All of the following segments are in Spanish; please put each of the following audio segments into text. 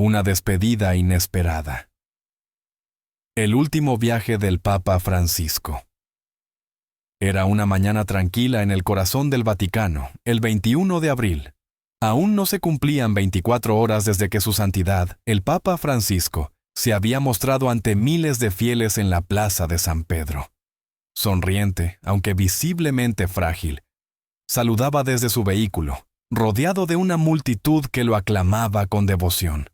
Una despedida inesperada. El último viaje del Papa Francisco. Era una mañana tranquila en el corazón del Vaticano, el 21 de abril. Aún no se cumplían 24 horas desde que su santidad, el Papa Francisco, se había mostrado ante miles de fieles en la plaza de San Pedro. Sonriente, aunque visiblemente frágil, saludaba desde su vehículo, rodeado de una multitud que lo aclamaba con devoción.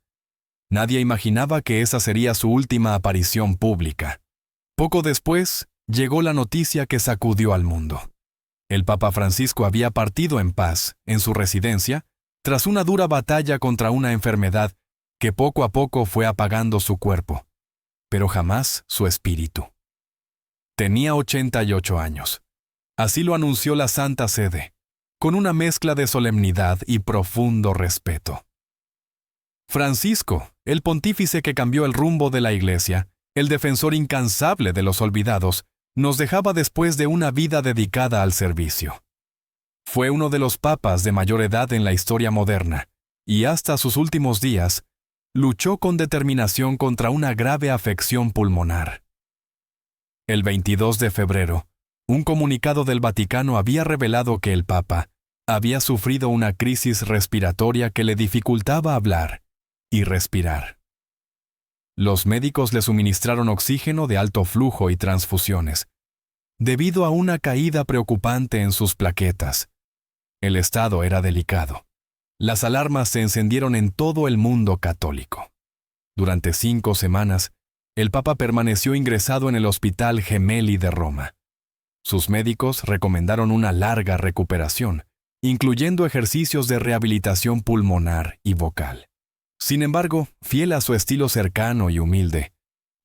Nadie imaginaba que esa sería su última aparición pública. Poco después, llegó la noticia que sacudió al mundo. El Papa Francisco había partido en paz, en su residencia, tras una dura batalla contra una enfermedad que poco a poco fue apagando su cuerpo, pero jamás su espíritu. Tenía 88 años. Así lo anunció la Santa Sede, con una mezcla de solemnidad y profundo respeto. Francisco, el pontífice que cambió el rumbo de la Iglesia, el defensor incansable de los olvidados, nos dejaba después de una vida dedicada al servicio. Fue uno de los papas de mayor edad en la historia moderna, y hasta sus últimos días, luchó con determinación contra una grave afección pulmonar. El 22 de febrero, un comunicado del Vaticano había revelado que el Papa había sufrido una crisis respiratoria que le dificultaba hablar y respirar. Los médicos le suministraron oxígeno de alto flujo y transfusiones, debido a una caída preocupante en sus plaquetas. El estado era delicado. Las alarmas se encendieron en todo el mundo católico. Durante 5 semanas, el Papa permaneció ingresado en el Hospital Gemelli de Roma. Sus médicos recomendaron una larga recuperación, incluyendo ejercicios de rehabilitación pulmonar y vocal. Sin embargo, fiel a su estilo cercano y humilde,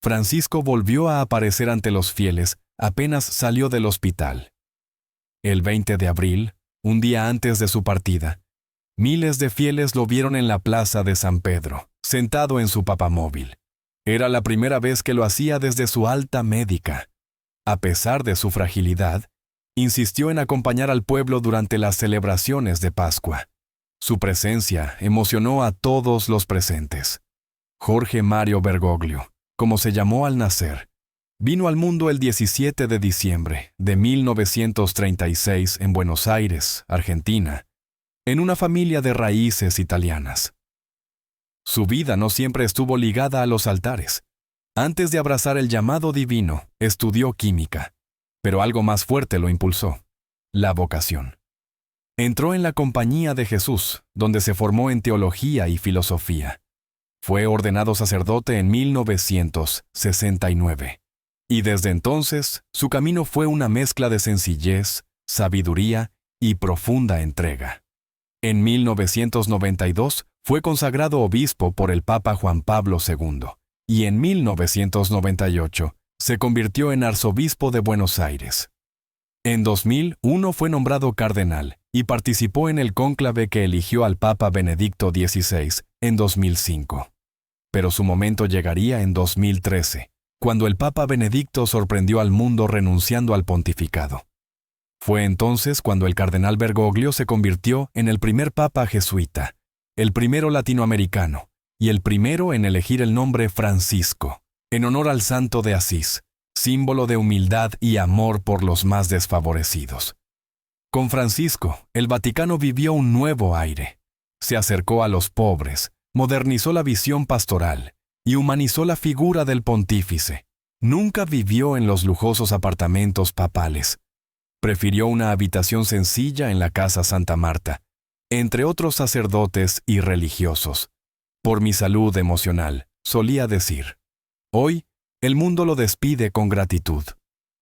Francisco volvió a aparecer ante los fieles apenas salió del hospital. El 20 de abril, un día antes de su partida, miles de fieles lo vieron en la plaza de San Pedro, sentado en su papamóvil. Era la primera vez que lo hacía desde su alta médica. A pesar de su fragilidad, insistió en acompañar al pueblo durante las celebraciones de Pascua. Su presencia emocionó a todos los presentes. Jorge Mario Bergoglio, como se llamó al nacer, vino al mundo el 17 de diciembre de 1936 en Buenos Aires, Argentina, en una familia de raíces italianas. Su vida no siempre estuvo ligada a los altares. Antes de abrazar el llamado divino, estudió química, pero algo más fuerte lo impulsó: la vocación. Entró en la Compañía de Jesús, donde se formó en teología y filosofía. Fue ordenado sacerdote en 1969. Y desde entonces, su camino fue una mezcla de sencillez, sabiduría y profunda entrega. En 1992 fue consagrado obispo por el Papa Juan Pablo II, y en 1998 se convirtió en arzobispo de Buenos Aires. En 2001 fue nombrado cardenal y participó en el cónclave que eligió al Papa Benedicto XVI en 2005. Pero su momento llegaría en 2013, cuando el Papa Benedicto sorprendió al mundo renunciando al pontificado. Fue entonces cuando el cardenal Bergoglio se convirtió en el primer papa jesuita, el primero latinoamericano y el primero en elegir el nombre Francisco, en honor al santo de Asís, símbolo de humildad y amor por los más desfavorecidos. Con Francisco, el Vaticano vivió un nuevo aire. Se acercó a los pobres, modernizó la visión pastoral y humanizó la figura del pontífice. Nunca vivió en los lujosos apartamentos papales. Prefirió una habitación sencilla en la Casa Santa Marta, entre otros sacerdotes y religiosos. Por mi salud emocional, solía decir. Hoy, el mundo lo despide con gratitud,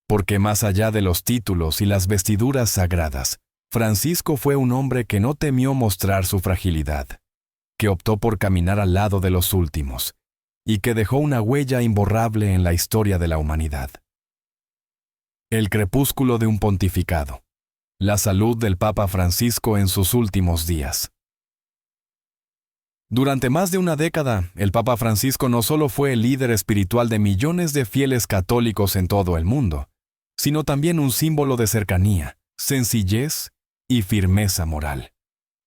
porque más allá de los títulos y las vestiduras sagradas, Francisco fue un hombre que no temió mostrar su fragilidad, que optó por caminar al lado de los últimos, y que dejó una huella imborrable en la historia de la humanidad. El crepúsculo de un pontificado. La salud del Papa Francisco en sus últimos días. Durante más de una década, el Papa Francisco no solo fue el líder espiritual de millones de fieles católicos en todo el mundo, sino también un símbolo de cercanía, sencillez y firmeza moral.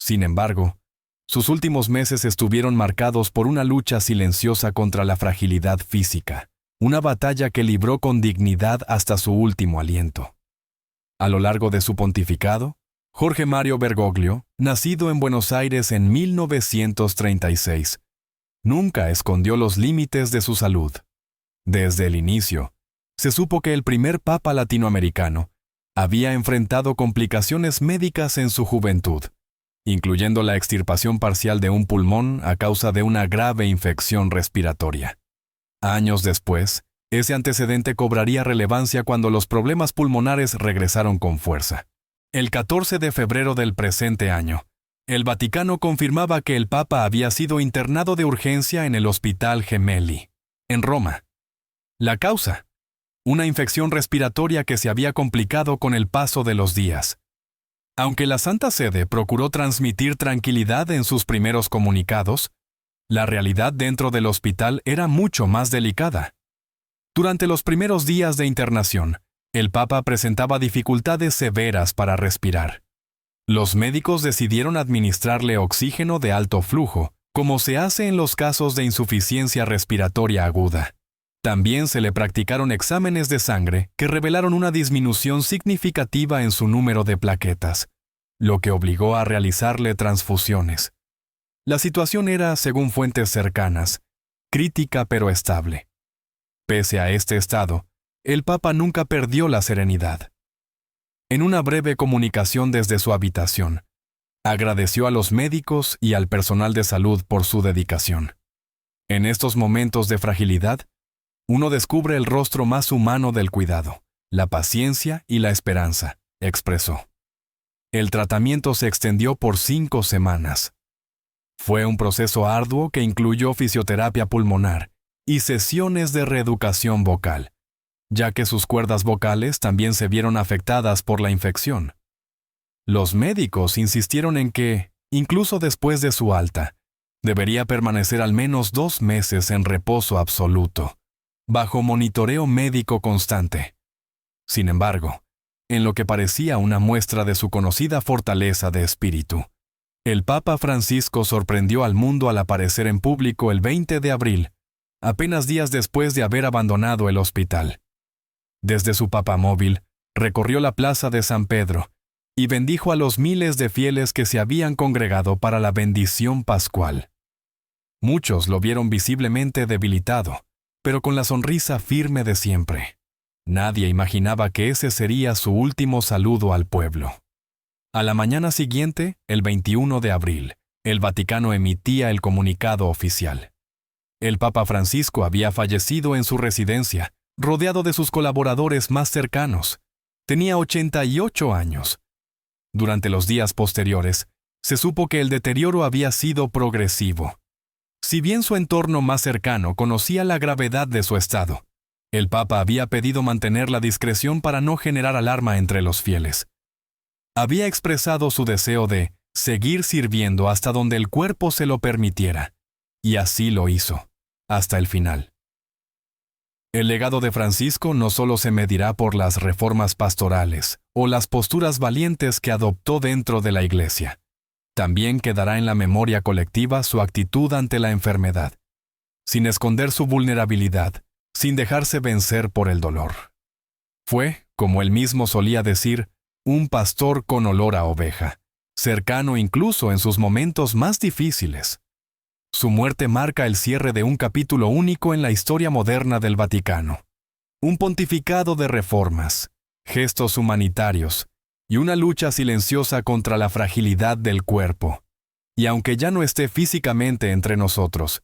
Sin embargo, Sus últimos meses estuvieron marcados por una lucha silenciosa contra la fragilidad física, una batalla que libró con dignidad hasta su último aliento. A lo largo de su pontificado, Jorge Mario Bergoglio, nacido en Buenos Aires en 1936, nunca escondió los límites de su salud. Desde el inicio, se supo que el primer papa latinoamericano había enfrentado complicaciones médicas en su juventud, incluyendo la extirpación parcial de un pulmón a causa de una grave infección respiratoria. Años después, ese antecedente cobraría relevancia cuando los problemas pulmonares regresaron con fuerza. El 14 de febrero del presente año, el Vaticano confirmaba que el Papa había sido internado de urgencia en el Hospital Gemelli, en Roma. La causa: una infección respiratoria que se había complicado con el paso de los días. Aunque la Santa Sede procuró transmitir tranquilidad en sus primeros comunicados, la realidad dentro del hospital era mucho más delicada. Durante los primeros días de internación, el Papa presentaba dificultades severas para respirar. Los médicos decidieron administrarle oxígeno de alto flujo, como se hace en los casos de insuficiencia respiratoria aguda. También se le practicaron exámenes de sangre que revelaron una disminución significativa en su número de plaquetas, lo que obligó a realizarle transfusiones. La situación era, según fuentes cercanas, crítica pero estable. Pese a este estado, el Papa nunca perdió la serenidad. En una breve comunicación desde su habitación, agradeció a los médicos y al personal de salud por su dedicación. En estos momentos de fragilidad, uno descubre el rostro más humano del cuidado, la paciencia y la esperanza, expresó. El tratamiento se extendió por 5 semanas. Fue un proceso arduo que incluyó fisioterapia pulmonar y sesiones de reeducación vocal, ya que sus cuerdas vocales también se vieron afectadas por la infección. Los médicos insistieron en que, incluso después de su alta, debería permanecer al menos 2 meses en reposo absoluto, bajo monitoreo médico constante. Sin embargo, en lo que parecía una muestra de su conocida fortaleza de espíritu, el Papa Francisco sorprendió al mundo al aparecer en público el 20 de abril, apenas días después de haber abandonado el hospital. Desde su papamóvil, recorrió la plaza de San Pedro y bendijo a los miles de fieles que se habían congregado para la bendición pascual. Muchos lo vieron visiblemente debilitado, pero con la sonrisa firme de siempre. Nadie imaginaba que ese sería su último saludo al pueblo. A la mañana siguiente, el 21 de abril, el Vaticano emitía el comunicado oficial. El Papa Francisco había fallecido en su residencia, rodeado de sus colaboradores más cercanos. Tenía 88 años. Durante los días posteriores, se supo que el deterioro había sido progresivo. Si bien su entorno más cercano conocía la gravedad de su estado, el Papa había pedido mantener la discreción para no generar alarma entre los fieles. Había expresado su deseo de seguir sirviendo hasta donde el cuerpo se lo permitiera, y así lo hizo, hasta el final. El legado de Francisco no solo se medirá por las reformas pastorales o las posturas valientes que adoptó dentro de la Iglesia. También quedará en la memoria colectiva su actitud ante la enfermedad, sin esconder su vulnerabilidad, sin dejarse vencer por el dolor. Fue, como él mismo solía decir, un pastor con olor a oveja, cercano incluso en sus momentos más difíciles. Su muerte marca el cierre de un capítulo único en la historia moderna del Vaticano. Un pontificado de reformas, gestos humanitarios y una lucha silenciosa contra la fragilidad del cuerpo. Y aunque ya no esté físicamente entre nosotros,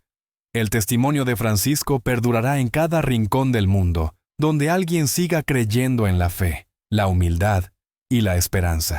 el testimonio de Francisco perdurará en cada rincón del mundo, donde alguien siga creyendo en la fe, la humildad y la esperanza.